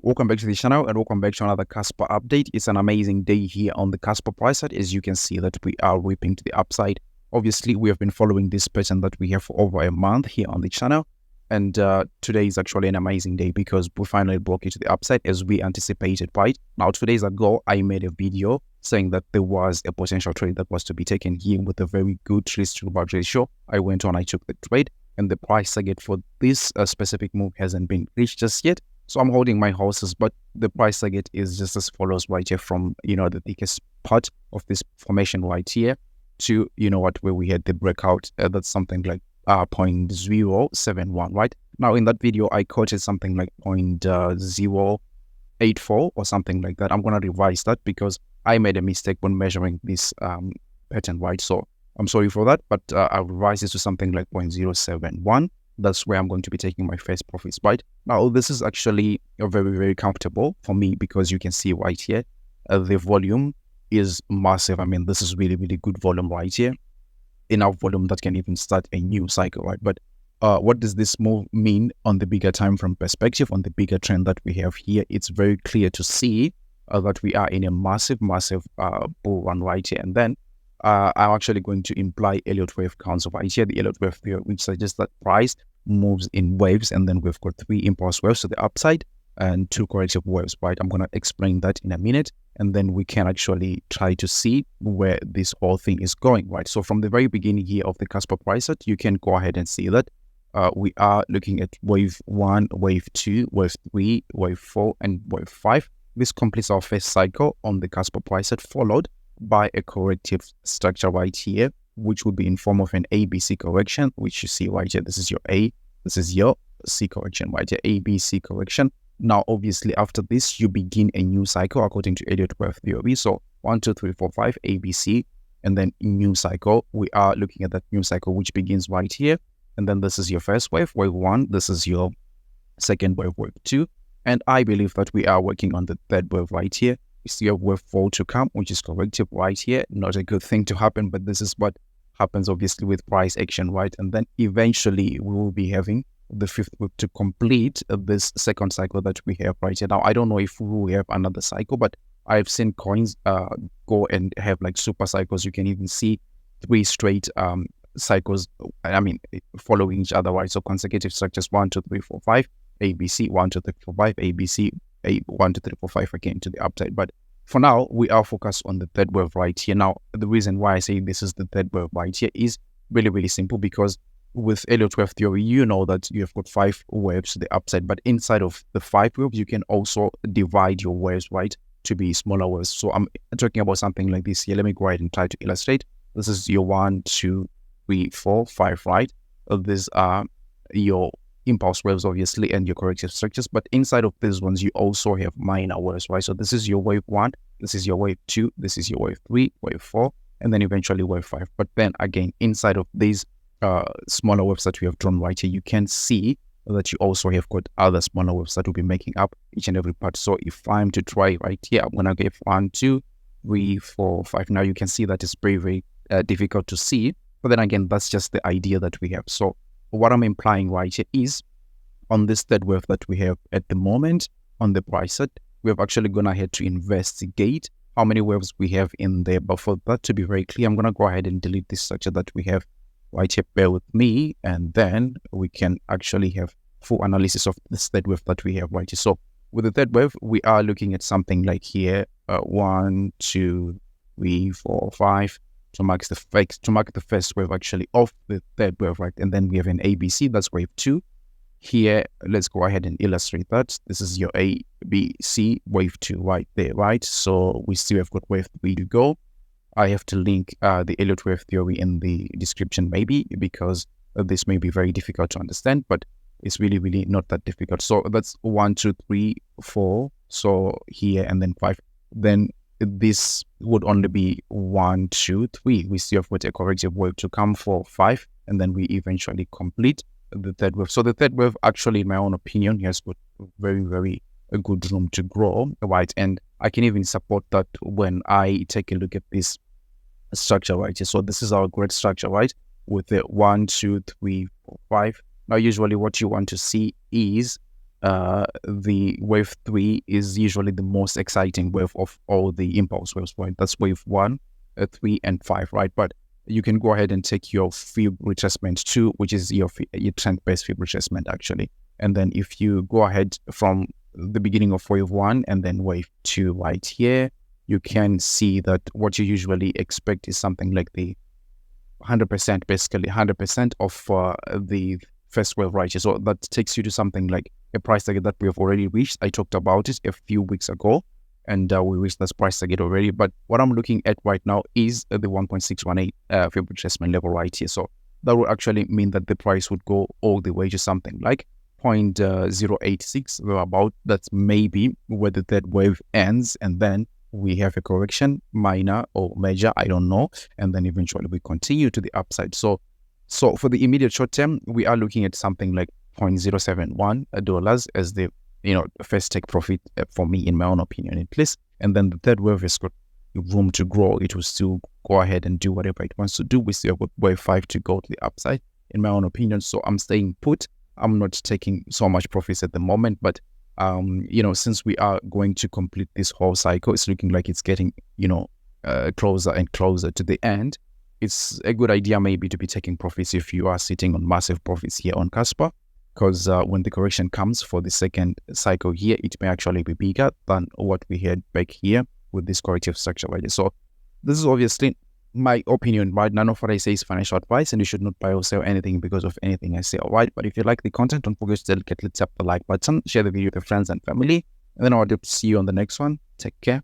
Welcome back to the channel and welcome back to another Kaspa update. It's an amazing day here on the Kaspa price side. As you can see that we are whipping to the upside. Obviously, we have been following this pattern that we have for over a month here on the channel. And today is actually an amazing day because we finally broke it to the upside as we anticipated, right? Now, 2 days ago, I made a video saying that there was a potential trade that was to be taken here with a very good risk to reward ratio. I went on, I took the trade, and the price target for this specific move hasn't been reached just yet. So I'm holding my horses, but the price target is just as follows right here from, the thickest part of this formation right here to, where we had the breakout. That's something like 0.071, right? Now, in that video, I quoted something like 0.084 or something like that. I'm going to revise that because I made a mistake when measuring this pattern, right? So I'm sorry for that, but I'll revise this to something like 0.071. That's where I'm going to be taking my first profits, right? Now, this is actually very, very comfortable for me because you can see right here, the volume is massive. I mean, this is really, really good volume right here. Enough volume that can even start a new cycle, right? But what does this move mean on the bigger time frame perspective, on the bigger trend that we have here? It's very clear to see that we are in a massive, massive bull run right here. And then I'm actually going to imply Elliott wave counts right here, the Elliott wave theory, which suggests that price moves in waves, and then we've got 3 impulse waves to the upside and 2 corrective waves, right? I'm going to explain that in a minute, and then we can actually try to see where this whole thing is going, right? So from the very beginning here of the Kaspa price chart, you can go ahead and see that we are looking at wave 1, wave 2, wave 3, wave 4, and wave 5. This completes our first cycle on the Kaspa price chart, followed by a corrective structure right here, which would be in form of an ABC correction, which you see right here. This is your A, this is your C correction right here, ABC correction. Now, obviously, after this, you begin a new cycle according to Elliott wave theory. So 1, 2, 3, 4, 5, ABC, and then new cycle. We are looking at that new cycle, which begins right here. And then this is your first wave, wave 1. This is your second wave, wave 2. And I believe that we are working on the third wave right here. We still have wave 4 to come, which is corrective right here. Not a good thing to happen, but this is what happens obviously with price action, right? And then eventually we will be having the 5th wave to complete this second cycle that we have right here. Now, I don't know if we will have another cycle, but I've seen coins go and have like super cycles. You can even see 3 straight cycles, following each other, right? So consecutive structures, 1, 2, 3, 4, 5, ABC, 1, 2, 3, 4, 5, ABC, 1, 2, 3, 4, 5 again to the upside. But for now, we are focused on the third wave right here. Now, the reason why I say this is the third wave right here is really, really simple, because with Elliott wave theory, you know that you have got 5 waves to the upside, but inside of the 5 waves, you can also divide your waves, right, to be smaller waves. So I'm talking about something like this here. Let me go ahead and try to illustrate. This is your 1, 2, 3, 4, 5, right? These are your impulse waves, obviously, and your corrective structures, but inside of these ones you also have minor waves, right? So this is your wave 1, this is your wave 2, this is your wave 3, wave 4, and then eventually wave 5. But then again, inside of these smaller waves that we have drawn right here, you can see that you also have got other smaller waves that will be making up each and every part. So if I'm to try right here, I'm gonna give 1, 2, 3, 4, 5. Now you can see that it's very, very difficult to see, but then again, that's just the idea that we have. So what I'm implying right here is on this third wave that we have at the moment on the price set, we have actually gone ahead to investigate how many waves we have in there. But for that to be very clear, I'm going to go ahead and delete this structure that we have right here. Bear with me, and then we can actually have full analysis of this third wave that we have right here. So with the third wave, we are looking at something like here, 1, 2, 3, 4, 5. To mark the first wave actually of the third wave, right? And then we have an ABC, that's wave 2. Here, let's go ahead and illustrate that. This is your ABC wave 2 right there, right? So we still have got wave 3 to go. I have to link the Elliott wave theory in the description maybe, because this may be very difficult to understand, but it's really, really not that difficult. So that's 1, 2, 3, 4. So here, and then 5. Then this would only be 1, 2, 3. We still have got a corrective wave to come for 5, and then we eventually complete the third wave. So the third wave, actually, in my own opinion, has got very, very a good room to grow, right? And I can even support that when I take a look at this structure right here. So this is our grid structure, right? With the 1, 2, 3, 4, 5. Now, usually what you want to see is the wave 3 is usually the most exciting wave of all the impulse waves, right? That's wave 1, 3, and 5, right? But you can go ahead and take your fib retracement 2, which is your trend-based fib retracement, actually. And then if you go ahead from the beginning of wave 1 and then wave 2 right here, you can see that what you usually expect is something like the 100%, basically 100% of the first wave right here. So that takes you to something like a price target that we have already reached. I talked about it a few weeks ago, and we reached this price target already. But what I'm looking at right now is the 1.618 fib retracement level right here. So that would actually mean that the price would go all the way to something like 0.086 about. That's maybe where the third wave ends, and then we have a correction, minor or major, I don't know, and then eventually we continue to the upside. So for the immediate short term, we are looking at something like $0.071 as the first take profit for me, in my own opinion, at least. And then the third wave has got room to grow. It will still go ahead and do whatever it wants to do. We still have wave 5 to go to the upside, in my own opinion. So I'm staying put. I'm not taking so much profits at the moment, but since we are going to complete this whole cycle, it's looking like it's getting, closer and closer to the end. It's a good idea maybe to be taking profits if you are sitting on massive profits here on Kaspa, because when the correction comes for the second cycle here, it may actually be bigger than what we had back here with this corrective structure right here. So this is obviously my opinion, right? None of what I say is financial advice, and you should not buy or sell anything because of anything I say, all right? But if you like the content, don't forget to tap the like button, share the video with your friends and family, and then I'll see you on the next one. Take care.